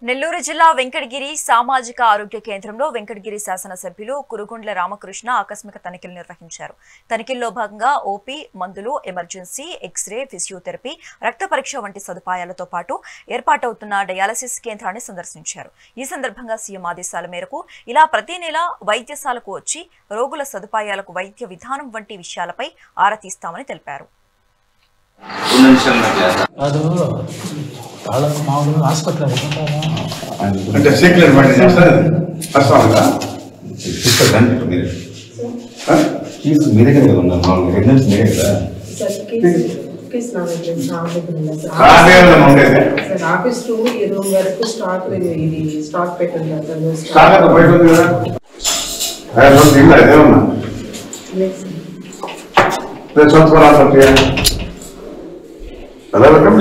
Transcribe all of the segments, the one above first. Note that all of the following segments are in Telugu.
నెల్లూరు జిల్లా వెంకటగిరి సామాజిక ఆరోగ్య కేంద్రంలో వెంకటగిరి శాసనసభ్యులు కురుగుండ్ల రామకృష్ణ ఆకస్మిక తనిఖీలు నిర్వహించారు. తనిఖీల్లో భాగంగా ఓపీ, మందులు, ఎమర్జెన్సీ, ఎక్స్రే, ఫిజియోథెరపీ, రక్త పరీక్ష వంటి సదుపాయాలతో పాటు ఏర్పాటవుతున్న డయాలసిస్ కేంద్రాన్ని సందర్శించారు. ఈ సందర్భంగా సీఎం ఆదేశాల మేరకు ఇలా ప్రతి నెల వైద్యశాలకు వచ్చి రోగుల సదుపాయాలకు, వైద్య విధానం వంటి విషయాలపై ఆరా తీస్తామని తెలిపారు. అంటే సీక్రెట్ బండి చేస్తారు మీ దగ్గర కదా ఉన్నారు మామూలుగా రెగ్యులర్స్ మీరే కదా ఆఫీస్ రూమ్ ఈ రూమ్ వరకు స్టాక్ ఇది స్టాక్ పెట్టండి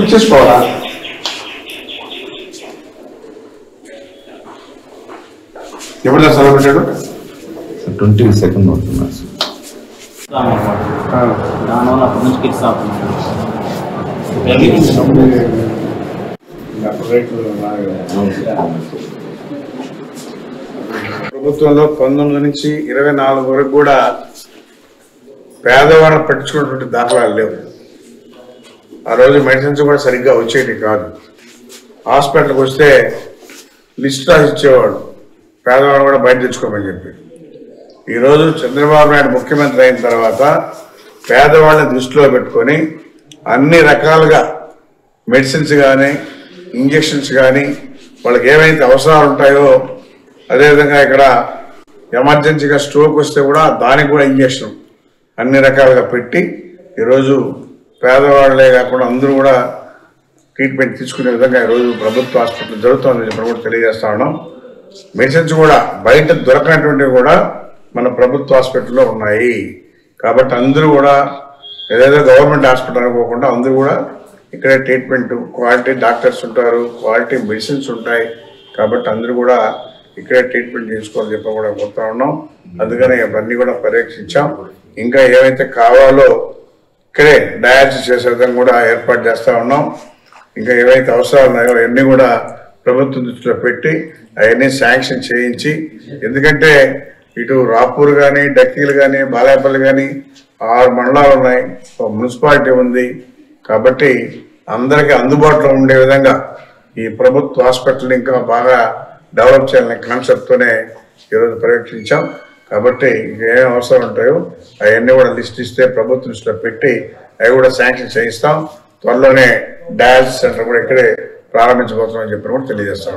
ఇచ్చేసుకోవాలా ఎప్పుడు సెలవు పెట్టాడు 22nd అవుతున్నా దానివల్ల అప్పటి నుంచి కిట్స్ ఆపుతున్నాడు. ప్రభుత్వంలో 19 నుంచి 24 వరకు కూడా పేదవాళ్ళని పట్టించుకున్నటువంటి దాఖలాలు లేవు. ఆ రోజు మెడిసిన్స్ కూడా సరిగ్గా వచ్చేటి కాదు. హాస్పిటల్కి వస్తే లిస్ట్ రాసి ఇచ్చేవాడు, పేదవాళ్ళు కూడా బయట తెచ్చుకోమని చెప్పి. ఈరోజు చంద్రబాబు నాయుడు ముఖ్యమంత్రి అయిన తర్వాత పేదవాళ్ళని దృష్టిలో పెట్టుకొని అన్ని రకాలుగా మెడిసిన్స్ కానీ, ఇంజక్షన్స్ కానీ, వాళ్ళకి ఏవైతే అవసరాలు ఉంటాయో, అదేవిధంగా ఇక్కడ ఎమర్జెన్సీగా స్ట్రోక్ వస్తే కూడా దానికి కూడా ఇంజక్షన్ అన్ని రకాలుగా పెట్టి ఈరోజు పేదవాళ్ళే కాకుండా అందరూ కూడా ట్రీట్మెంట్ తీసుకునే విధంగా ఈరోజు ప్రభుత్వ హాస్పిటల్ జరుగుతుందని చెప్పి కూడా తెలియజేస్తా ఉన్నాం. మెడిసిన్స్ కూడా బయట దొరకనటువంటివి కూడా మన ప్రభుత్వ హాస్పిటల్లో ఉన్నాయి. కాబట్టి అందరూ కూడా ఏదైతే గవర్నమెంట్ హాస్పిటల్ అనుకోకుండా అందరూ కూడా ఇక్కడే ట్రీట్మెంట్, క్వాలిటీ డాక్టర్స్ ఉంటారు, క్వాలిటీ మెడిసిన్స్ ఉంటాయి. కాబట్టి అందరూ కూడా ఇక్కడే ట్రీట్మెంట్ చేసుకోవాలని చెప్పి కూడా కోరుతా ఉన్నాం. అందుకని అవన్నీ కూడా పరీక్షించాం. ఇంకా ఏవైతే కావాలో ఇక్కడే డయాలసిస్ చేసే విధంగా కూడా ఏర్పాటు చేస్తూ ఉన్నాం. ఇంకా ఏవైతే అవసరాలు ఉన్నాయో అవన్నీ కూడా ప్రభుత్వం దృష్టిలో పెట్టి అవన్నీ శాంక్షన్ చేయించి, ఎందుకంటే ఇటు రాపూర్ కానీ, డక్కీలు కానీ, బాలాయపల్లి కానీ 6 మండలాలు ఉన్నాయి, ఒక మున్సిపాలిటీ ఉంది. కాబట్టి అందరికీ అందుబాటులో ఉండే విధంగా ఈ ప్రభుత్వ హాస్పిటల్ ఇంకా బాగా డెవలప్ చేయాలనే కాన్సెప్ట్తోనే ఈరోజు పర్యవేక్షించాం. కాబట్టి ఏమేమి అవసరాలు ఉంటాయో అవన్నీ కూడా లిస్ట్ ఇస్తే ప్రభుత్వం దృష్టిలో పెట్టి అవి కూడా శాంక్షన్ చేయిస్తాం. త్వరలోనే డయాలసిస్ సెంటర్ కూడా ఇక్కడే ప్రారంభించబోతున్నామని చెప్పి కూడా తెలియజేస్తాం.